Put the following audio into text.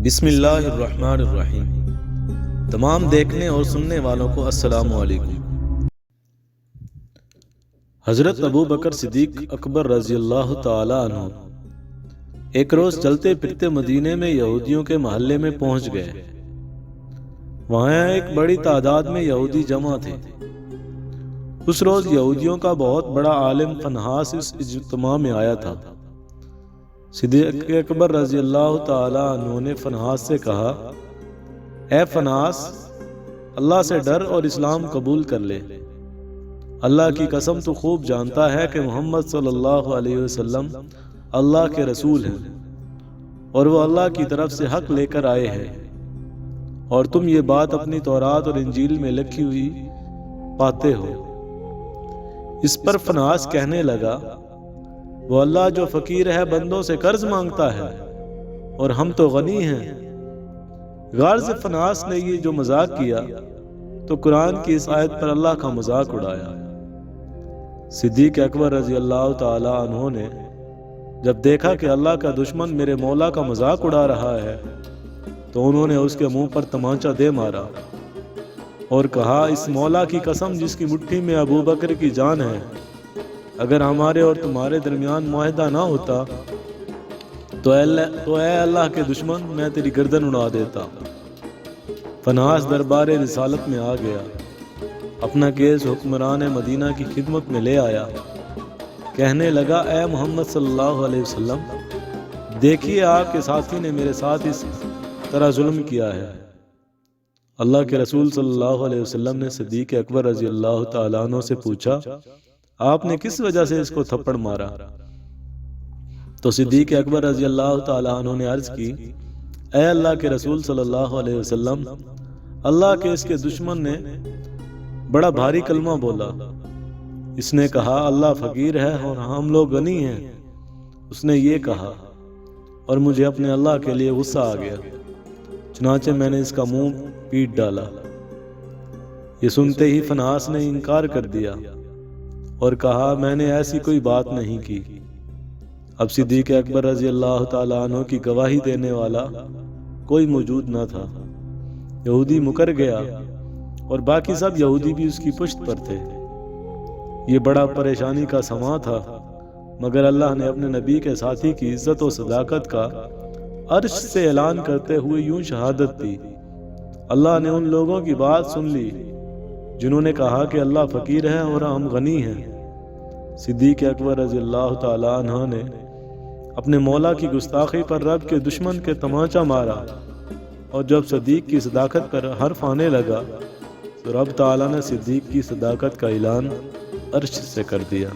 بسم اللہ الرحمن الرحیم۔ تمام دیکھنے اور سننے والوں کو السلام علیکم۔ حضرت ابو بکر صدیق اکبر رضی اللہ تعالی عنہ ایک روز چلتے پھرتے مدینے میں یہودیوں کے محلے میں پہنچ گئے۔ وہاں ایک بڑی تعداد میں یہودی جمع تھے۔ اس روز یہودیوں کا بہت بڑا عالم فنحاس اس اجتماع میں آیا تھا۔ صدیق اکبر رضی اللہ تعالی عنہ نے فنحاس سے کہا، اے فنحاس، اللہ سے ڈر اور اسلام قبول کر لے۔ اللہ کی قسم تو خوب جانتا ہے کہ محمد صلی اللہ علیہ وسلم اللہ کے رسول ہیں اور وہ اللہ کی طرف سے حق لے کر آئے ہیں، اور تم یہ بات اپنی تورات اور انجیل میں لکھی ہوئی پاتے ہو۔ اس پر فنحاس کہنے لگا، وہ اللہ جو فقیر ہے بندوں سے قرض مانگتا ہے اور ہم تو غنی ہیں۔ غرض فنحاس نے یہ جو مذاق کیا تو قرآن کی اس آیت پر اللہ کا مذاق اڑایا۔ صدیق اکبر رضی اللہ تعالی عنہ نے جب دیکھا کہ اللہ کا دشمن میرے مولا کا مذاق اڑا رہا ہے تو انہوں نے اس کے منہ پر تمانچہ دے مارا اور کہا، اس مولا کی قسم جس کی مٹھی میں ابو بکر کی جان ہے، اگر ہمارے اور تمہارے درمیان معاہدہ نہ ہوتا تو اے اللہ کے دشمن میں تیری گردن اڑا دیتا۔ فنحاس دربار رسالت میں آ گیا، اپنا کیس حکمران مدینہ کی خدمت میں لے آیا۔ کہنے لگا، اے محمد صلی اللہ علیہ وسلم، دیکھیے آپ کے ساتھی نے میرے ساتھ اس طرح ظلم کیا ہے۔ اللہ کے رسول صلی اللہ علیہ وسلم نے صدیق اکبر رضی اللہ تعالیٰ عنہ سے پوچھا، آپ نے کس وجہ سے اس کو تھپڑ مارا؟ تو صدیق اکبر رضی اللہ تعالیٰ عنہ نے عرض کی، اے اللہ کے رسول صلی اللہ علیہ وسلم، اللہ کے اس کے دشمن نے بڑا بھاری کلمہ بولا۔ اس نے کہا، اللہ فقیر ہے اور ہم لوگ غنی ہیں۔ اس نے یہ کہا اور مجھے اپنے اللہ کے لیے غصہ آ گیا، چنانچہ میں نے اس کا منہ پیٹ ڈالا۔ یہ سنتے ہی فنحاس نے انکار کر دیا اور کہا، میں نے ایسی کوئی بات نہیں کی۔ اب صدیق اکبر رضی اللہ تعالیٰ عنہ کی گواہی دینے والا کوئی موجود نہ تھا۔ یہودی مکر گیا اور باقی سب یہودی بھی اس کی پشت پر تھے۔ یہ بڑا پریشانی کا سماں تھا، مگر اللہ نے اپنے نبی کے ساتھی کی عزت و صداقت کا عرش سے اعلان کرتے ہوئے یوں شہادت دی، اللہ نے ان لوگوں کی بات سن لی جنہوں نے کہا کہ اللہ فقیر ہے اور ہم غنی ہیں۔ صدیق اکبر رضی اللہ تعالیٰ عنہ نے اپنے مولا کی گستاخی پر رب کے دشمن کے تمانچہ مارا، اور جب صدیق کی صداقت پر حرف آنے لگا تو رب تعالیٰ نے صدیق کی صداقت کا اعلان عرش سے کر دیا۔